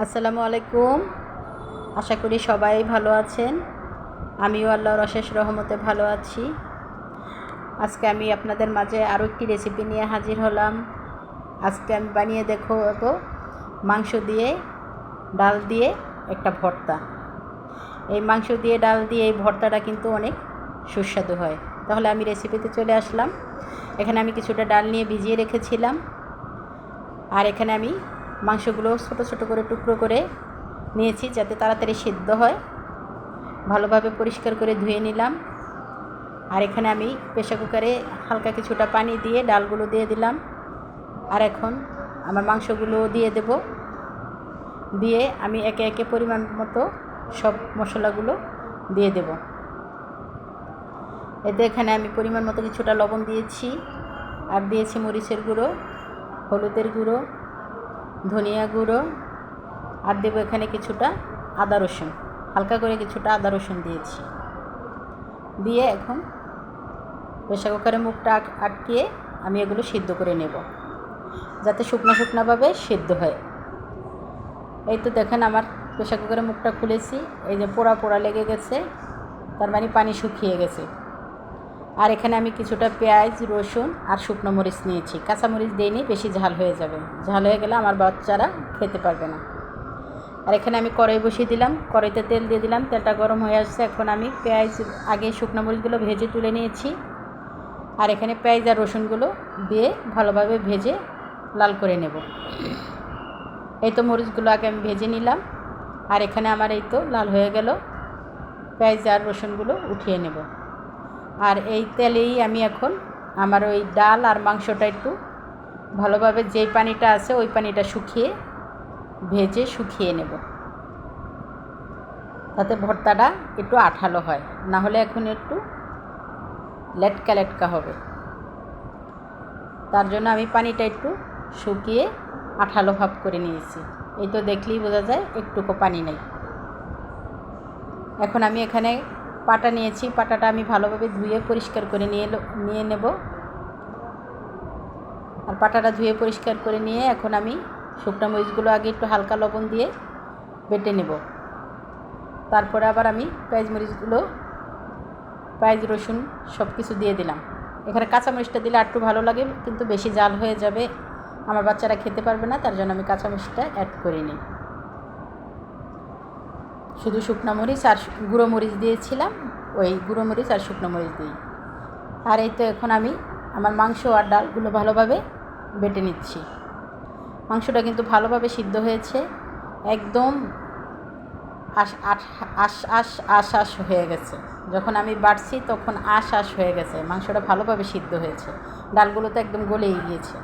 আসসালামু আলাইকুম। আশা করি সবাই ভালো আছেন। আমিও আল্লাহর অশেষ রহমতে ভালো আছি। আজকে আমি আপনাদের মাঝে আরও একটি রেসিপি নিয়ে হাজির হলাম। আজকে আমি বানিয়ে দেখাবো মাংস দিয়ে ডাল দিয়ে একটা ভর্তা। এই মাংস দিয়ে ডাল দিয়ে এই ভর্তাটা কিন্তু অনেক সুস্বাদু হয়। তাহলে আমি রেসিপিতে চলে আসলাম। এখানে আমি কিছুটা ডাল নিয়ে ভিজিয়ে রেখেছিলাম, আর এখানে আমি মাংসগুলো ছোট ছোট করে টুকরো করে নিয়েছি যাতে তাড়াতাড়ি সিদ্ধ হয়। ভালোভাবে পরিষ্কার করে ধুয়ে নিলাম। আর এখানে আমি প্রেসার কুকারে হালকা কিছুটা পানি দিয়ে ডালগুলো দিয়ে দিলাম। আর এখন আমার মাংসগুলো দিয়ে দেব। দিয়ে আমি একে একে পরিমাণ মতো সব মশলাগুলো দিয়ে দেব। এতে এখানে আমি পরিমাণ মতো কিছুটা লবণ দিয়েছি, আর দিয়েছি মরিচের গুঁড়ো, হলুদের গুঁড়ো, ধনিয়া গুঁড়ো, আর দেবো এখানে কিছুটা আদা রসুন, হালকা করে কিছুটা আদা রসুন দিয়েছি। দিয়ে এখন প্রেসার কুকারের মুখটা আটকিয়ে আমি এগুলো সিদ্ধ করে নেব যাতে শুকনো শুকনোভাবে সিদ্ধ হয়। এই তো দেখেন আমার প্রেসার কুকারের মুখটা খুলেছি, এই যে পোড়া পোড়া লেগে গেছে, তার মানে পানি শুকিয়ে গেছে। আর এখানে আমি কিছুটা পেঁয়াজ, রসুন আর শুকনো মরিচ নিয়েছি। কাঁচামরিচ দিইনি, বেশি ঝাল হয়ে যাবে, ঝাল হয়ে গেলে আমার বাচ্চারা খেতে পারবে না। আর এখানে আমি কড়াই বসিয়ে দিলাম, কড়াইতে তেল দিয়ে দিলাম, তেলটা গরম হয়ে আসছে। এখন আমি পেঁয়াজ আগে শুকনো মরিচগুলো ভেজে তুলে নিয়েছি, আর এখানে পেঁয়াজ আর রসুনগুলো দিয়ে ভালোভাবে ভেজে লাল করে নেব। এই তো মরিচগুলো আগে আমি ভেজে নিলাম, আর এখানে আমার এই তো লাল হয়ে গেল। পেঁয়াজ আর রসুনগুলো উঠিয়ে নেব। আর এই তেলেই আমি এখন আমার ওই ডাল আর মাংসটা একটু ভালোভাবে, যেই পানিটা আছে ওই পানিটা ভেজে শুকিয়ে নেব, তাতে ভর্তাটা একটু আঠালো হয়, না হলে এখন একটু লেটকা লেটকা হবে। তার জন্য আমি পানিটা একটু শুকিয়ে আঠালো ভাব করে নিয়েছি। এই তো দেখলেই বোঝা যায় একটুকু পানি নেই। এখন আমি এখানে পাটা নিয়েছি, পাটাটা আমি ভালোভাবে ধুয়ে পরিষ্কার করে নিয়ে নেব। আর পাটাটা ধুয়ে পরিষ্কার করে নিয়ে এখন আমি শুকনো মরিচগুলো আগে একটু হালকা লবণ দিয়ে বেটে নেব। তারপরে আবার আমি পেঁয়াজ রসুন সব কিছু দিয়ে দিলাম। এখানে কাঁচামরিচটা দিলে একটু ভালো লাগে, কিন্তু বেশি জাল হয়ে যাবে, আমার বাচ্চারা খেতে পারবে না, তার জন্য আমি কাঁচামরিচটা অ্যাড করিনি। শুধু শুকনো মরিচ আর গুঁড়ো মরিচ দিয়েছিলাম, ওই গুঁড়ো মরিচ আর শুকনো মরিচ দিই। আর এই তো এখন আমি আমার মাংস আর ডালগুলো ভালোভাবে বেটে নিচ্ছি। মাংসটা কিন্তু ভালোভাবে সিদ্ধ হয়েছে, একদম আশ হয়ে গেছে। যখন আমি বাটছি তখন আশ হয়ে গেছে, মাংসটা ভালোভাবে সিদ্ধ হয়েছে, ডালগুলো তো একদম গলেই গিয়েছে।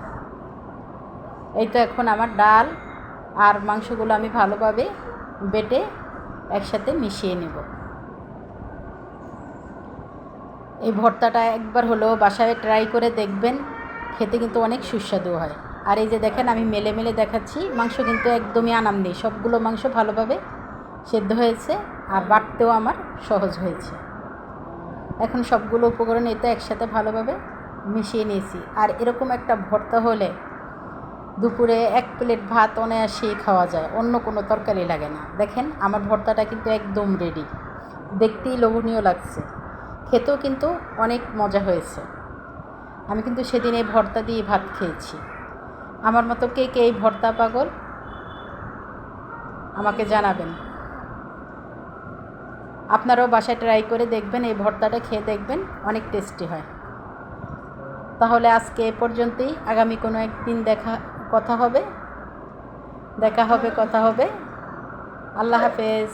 এই তো এখন আমার ডাল আর মাংসগুলো আমি ভালোভাবে বেটে একসাথে মিশিয়ে নেব। এই ভর্তাটা একবার হলেও বাসায় ট্রাই করে দেখবেন, খেতে কিন্তু অনেক সুস্বাদু হয়। আর এই যে দেখেন আমি মেলে মেলে দেখাচ্ছি, মাংস কিন্তু একদমই আনাম নেই, সবগুলো মাংস ভালোভাবে সেদ্ধ হয়েছে, আর বাটতেও আমার সহজ হয়েছে। এখন সবগুলো উপকরণ এতে একসাথে ভালোভাবে মিশিয়ে নিয়েছি। আর এরকম একটা ভর্তা হলে দুপুরে এক প্লেট ভাত অনায়াসেই খাওয়া যায়, অন্য কোনো তরকারি লাগে না। দেখেন আমার ভর্তাটা কিন্তু একদম রেডি, দেখতেই লোভনীয় লাগছে, খেতেও কিন্তু অনেক মজা হয়েছে। আমি কিন্তু সেদিন এই ভর্তা দিয়ে ভাত খেয়েছি। আমার মতো কে কে এই ভর্তা পাগল আমাকে জানাবেন। আপনারাও বাসায় ট্রাই করে দেখবেন, এই ভর্তাটা খেয়ে দেখবেন, অনেক টেস্টি হয়। তাহলে আজকে এ পর্যন্তই, আগামী কোনো একদিন দেখা হবে। আল্লাহ হাফেজ।